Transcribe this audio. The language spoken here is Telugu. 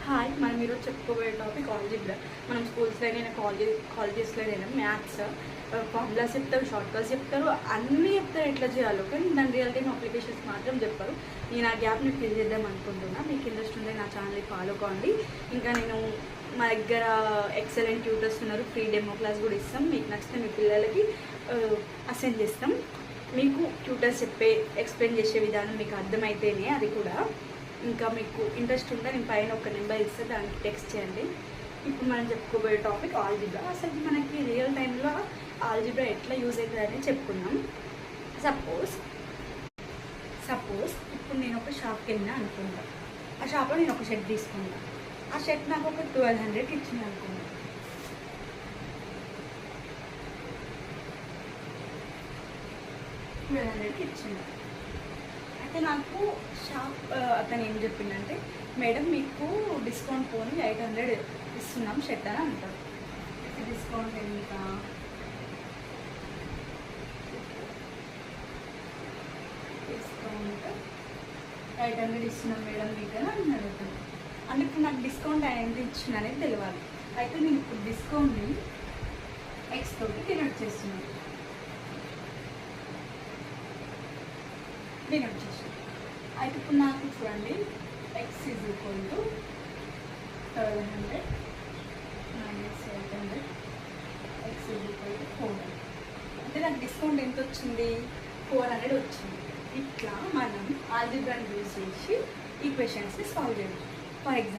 హాయ్, మనం ఈరోజు చెప్పుకోబోయే టాపిక్ ఆల్జీబ్రా. మనం స్కూల్స్లోనైనా కాలేజెస్లోనైనా మ్యాథ్స్ ఫార్ములాస్ చెప్తారు, షార్ట్ కట్స్ చెప్తారు, అన్నీ చెప్తారు ఎట్లా చేయాలో. కానీ దాని రియల్ టైమ్ అప్లికేషన్స్ మాత్రం చెప్పరు. నేను ఆ గ్యాప్ని ఫిల్ చేద్దాం అనుకుంటున్నా. మీకు ఇంట్రెస్ట్ ఉంటే నా ఛానల్ని ఫాలో కావండి. ఇంకా నేను మా దగ్గర ఎక్సలెంట్ ట్యూటర్స్ ఉన్నారు, ఫ్రీ డెమో క్లాస్ కూడా ఇస్తాం. మీకు నచ్చితే మీ పిల్లలకి అసైన్ చేస్తాం. మీకు ట్యూటర్స్ ఎక్స్ప్లెయిన్ చేసే విధానం మీకు అర్థమైతేనే అది కూడా. ఇంకా మీకు ఇంట్రెస్ట్ ఉంటే నేను పైన ఒక నెంబర్ ఇస్తే దానికి టెక్స్ట్ చేయండి. ఇప్పుడు మనం చెప్పుకోబోయే టాపిక్ ఆల్జీబ్రా. అసలు మనకి రియల్ టైంలో ఆల్జీబ్రా ఎట్లా యూజ్ అవుతుందని చెప్పుకున్నాం. సపోజ్ ఇప్పుడు నేను ఒక షాప్కి వెళ్ళినా అనుకుంటా. ఆ షాప్లో నేను ఒక షర్ట్ తీసుకున్నా. ఆ షర్ట్ నాకు ఒక 1200 ఇచ్చింది అనుకున్నా. ఇచ్చింది. అయితే నాకు షాప్ అతను ఏం చెప్పిందంటే, మేడం మీకు డిస్కౌంట్ పోని 800 ఇస్తున్నాం షర్ట్ అని అంటారు. డిస్కౌంట్ ఎంత? డిస్కౌంట్ 800 ఇస్తున్నాం మేడం మీకు అని అంటున్నాడు అతను. అంటే ఇప్పుడు నాకు డిస్కౌంట్ ఎంత ఇచ్చిన అనేది తెలియాలి. అయితే నేను ఇప్పుడు డిస్కౌంట్ని ఎక్స్ తోటి డినోట్ చేస్తున్నాను. అయితే ఇప్పుడు నాకు చూడండి, X is equal to 1200 minus 800 X is equal to 400. అంటే నాకు డిస్కౌంట్ ఎంత వచ్చింది? 400 వచ్చింది. ఇట్లా మనం ఆల్జీబ్రాని యూజ్ చేసి ఈక్వేషన్స్ని సాల్వ్ చేయవచ్చు. For example